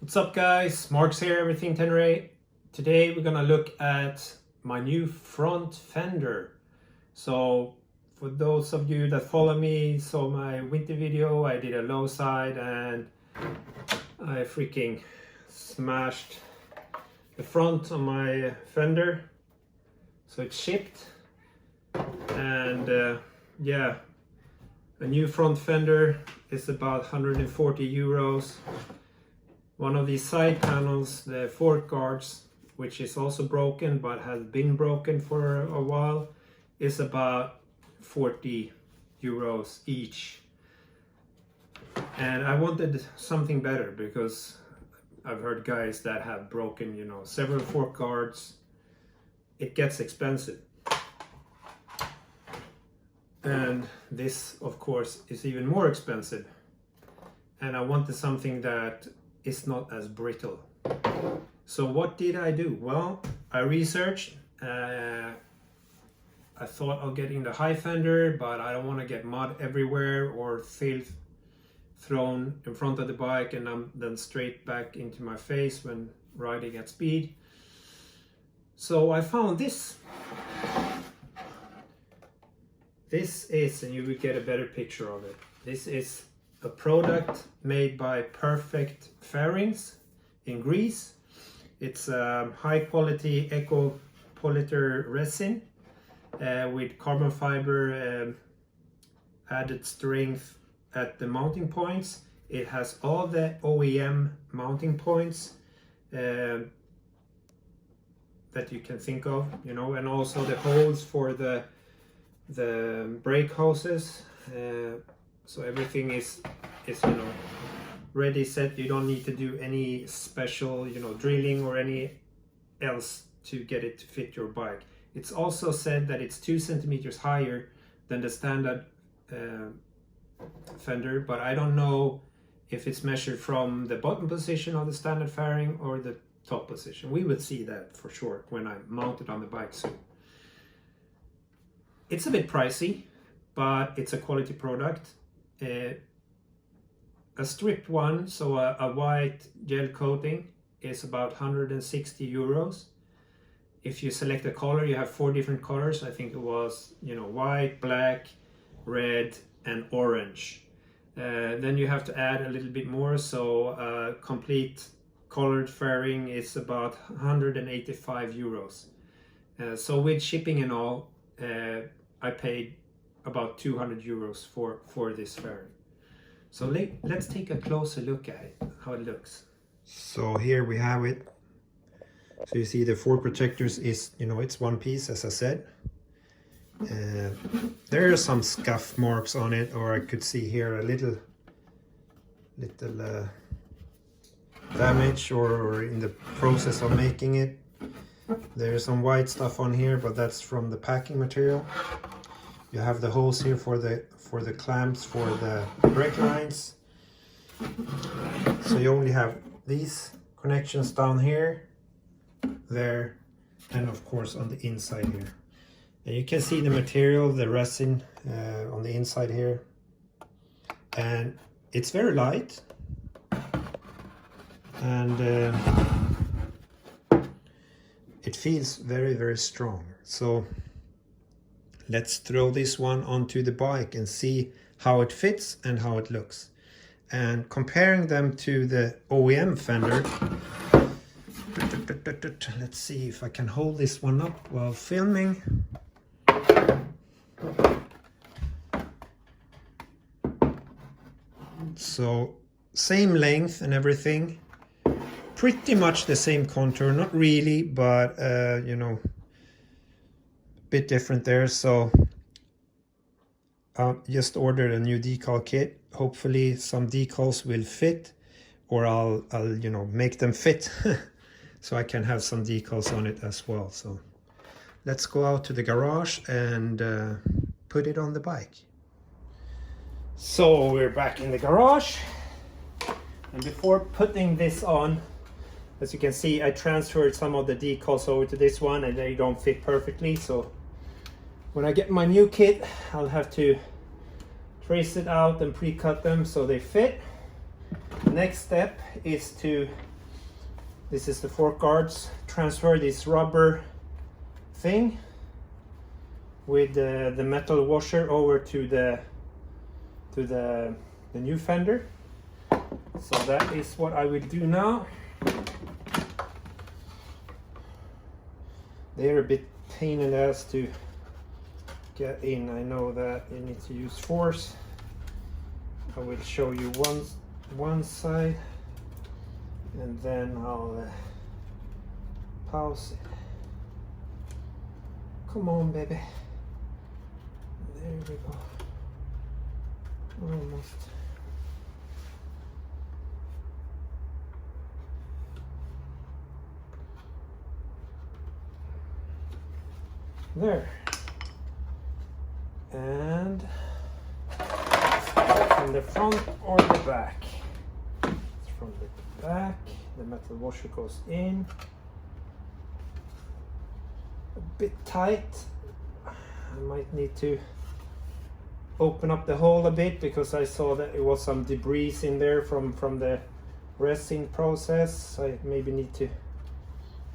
What's up guys, Mark's here, Everything Tenere. Today we're gonna look at my new front fender. So for those of you that follow me, saw my winter video, I did a low side and I freaking smashed the front on my fender. So it's shipped and yeah, a new front fender is about 140 euros. One of these side panels, the fork guards, which is also broken but has been broken for a while, is about 40 euros each. And I wanted something better because I've heard guys that have broken, several fork guards. It gets expensive. And this, of course, is even more expensive. And I wanted something that is not as brittle. So what did I do? Well, I researched. I thought of getting the high fender, but I don't want to get mud everywhere or filth thrown in front of the bike and then straight back into my face when riding at speed. So I found this. This is, and you will get a better picture of it. This is a product made by Perfect Fairings in Greece. It's a high quality eco polyester resin with carbon fiber added strength at the mounting points. It has all the OEM mounting points that you can think of, and also the holes for the brake hoses. So everything is ready, set. You don't need to do any special drilling or any else to get it to fit your bike. It's also said that it's 2 centimeters higher than the standard fender, but I don't know if it's measured from the bottom position of the standard fairing or the top position. We will see that for sure when I mount it on the bike soon. It's a bit pricey, but it's a quality product. A stripped one, so a white gel coating, is about 160 euros. If you select a color, you have 4 different colors. I think it was white, black, red and orange. Then you have to add a little bit more, so complete colored fairing is about 185 euros. So with shipping and all, I paid about 200 euros for this fairing. So let's take a closer look at it, how it looks. So here we have it. So you see the fork protectors is, it's one piece, as I said. There are some scuff marks on it, or I could see here a little damage or in the process of making it. There's some white stuff on here, but that's from the packing material. You have the holes here for the clamps for the brake lines. So you only have these connections down here, there, and of course on the inside here. And you can see the material, the resin on the inside here. And it's very light. And it feels very, very strong. So let's throw this one onto the bike and see how it fits and how it looks. And comparing them to the OEM fender, let's see if I can hold this one up while filming. So same length and everything, pretty much the same contour, not really, but bit different there. So just ordered a new decal kit. Hopefully some decals will fit, or I'll make them fit so I can have some decals on it as well. So let's go out to the garage and put it on the bike. So we're back in the garage, and before putting this on, as you can see, I transferred some of the decals over to this one and they don't fit perfectly. So when I get my new kit, I'll have to trace it out and pre-cut them so they fit. The next step is to This is the fork guards. Transfer this rubber thing with the metal washer over to the new fender. So that is what I will do now. They're a bit pain in the ass to get in. I know that you need to use force. I will show you one side and then I'll pause it. Come on, baby. There we go. Almost. There. And from the front or the back? It's from the back. The metal washer goes in. A bit tight. I might need to open up the hole a bit because I saw that it was some debris in there from the resin process. I maybe need to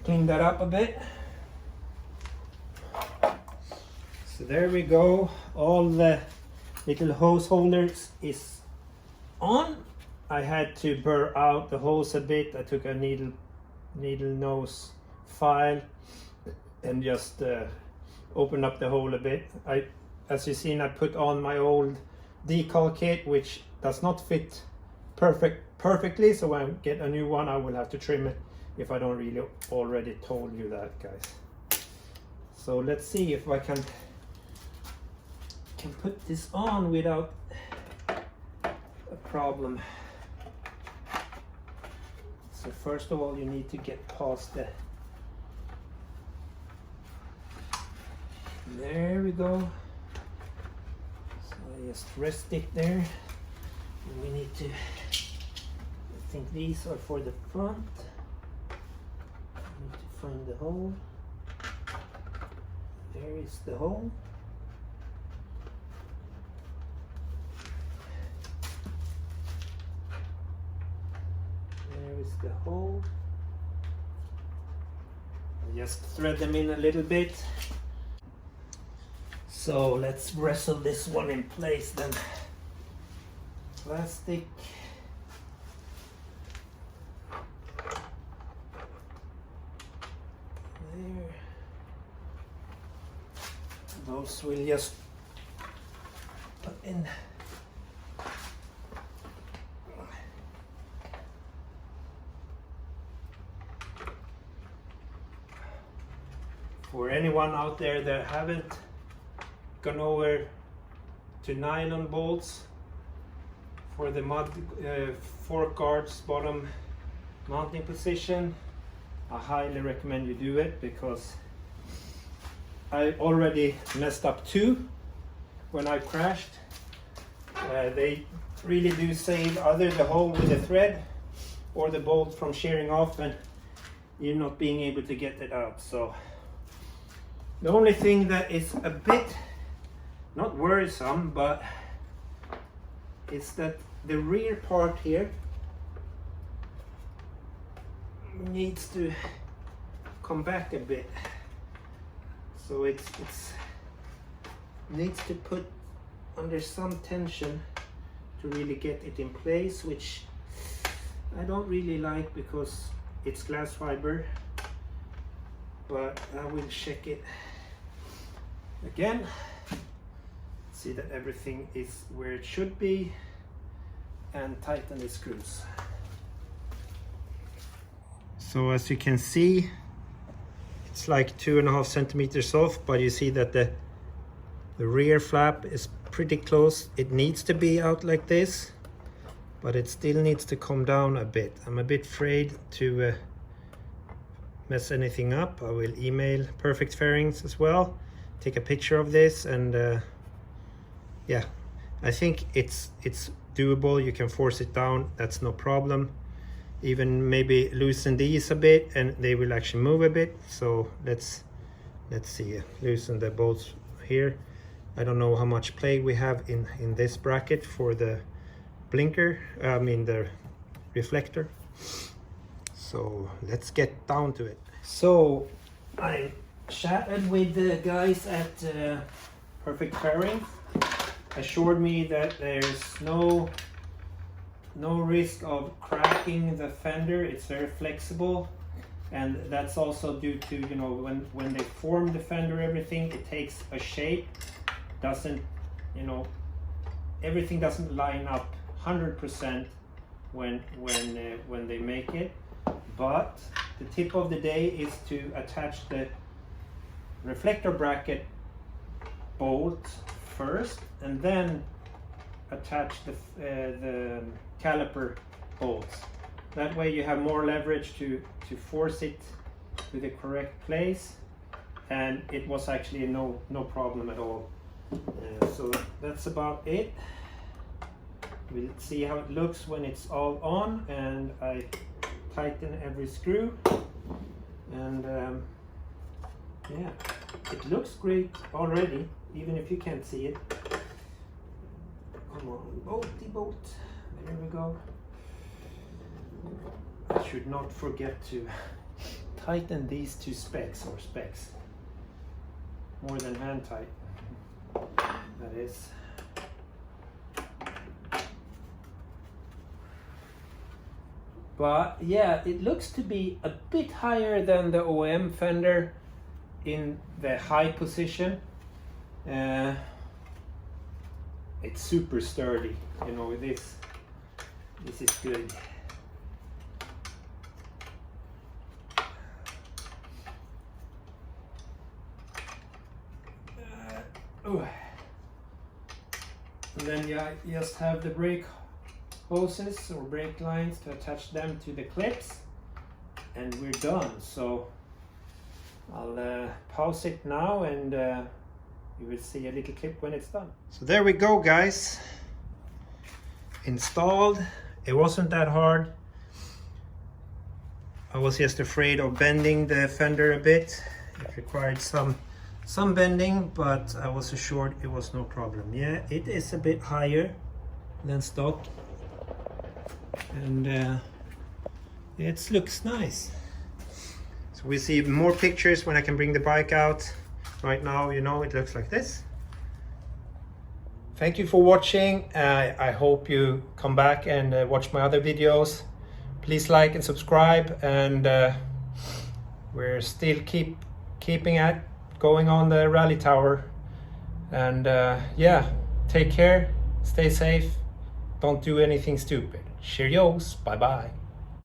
clean that up a bit. So there we go. All the little hose holders is on. I had to burr out the hose a bit. I took a needle nose file and just opened up the hole a bit. As you've seen, I put on my old decal kit, which does not fit perfectly. So when I get a new one, I will have to trim it if I don't really already told you that, guys. So let's see if I can put this on without a problem. So first of all, you need to get past the... There we go. So I just rest it there. And we need to... I think these are for the front. I need to find the hole. There is the hole. There is the hole. I just thread them in a little bit. So let's wrestle this one in place then. Plastic. There. Those will just put in. For anyone out there that haven't gone over to nylon bolts for the fork guards bottom mounting position, I highly recommend you do it because I already messed up two when I crashed. They really do save either the hole with the thread or the bolt from shearing off and you're not being able to get it out. So the only thing that is a bit not worrisome, but it's that the rear part here needs to come back a bit. So it needs to put under some tension to really get it in place, which I don't really like because it's glass fiber, but I will check it again, see that everything is where it should be, and tighten the screws. So as you can see, it's like 2.5 centimeters off, but you see that the rear flap is pretty close. It needs to be out like this, but it still needs to come down a bit. I'm a bit afraid to mess anything up. I will email Perfect Fairings as well, take a picture of this, and yeah, I think it's doable. You can force it down, that's no problem. Even maybe loosen these a bit and they will actually move a bit. So let's see, loosen the bolts here. I don't know how much play we have in this bracket for the blinker, I mean the reflector. So let's get down to it. So I chatted with the guys at Perfect Fairings. Assured me that there's no risk of cracking the fender. It's very flexible, and that's also due to, you know, when they form the fender, everything, it takes a shape, doesn't, you know, everything doesn't line up 100% when they make it. But the tip of the day is to attach the reflector bracket bolt first, and then attach the caliper bolts. That way you have more leverage to force it to the correct place, and it was actually no problem at all. So that's about it. We'll see how it looks when it's all on, and I tighten every screw, and yeah, it looks great already, even if you can't see it. Come on, bolty bolt. There we go. I should not forget to tighten these two specs, more than hand tight, that is. But yeah, it looks to be a bit higher than the OEM Fender in the high position. It's super sturdy, you know. This is good. And then you just have the brake hoses or brake lines to attach them to the clips, and we're done. So I'll pause it now, and you will see a little clip when it's done. So there we go, guys. Installed. It wasn't that hard. I was just afraid of bending the fender a bit. It required some bending, but I was assured it was no problem. Yeah, it is a bit higher than stock, and it looks nice. So we see more pictures when I can bring the bike out. Right now, you know, it looks like this. Thank you for watching. I hope you come back and watch my other videos. Please like and subscribe, and we're still keeping at going on the rally tower. And yeah, take care, stay safe, don't do anything stupid. Cheerios, bye bye.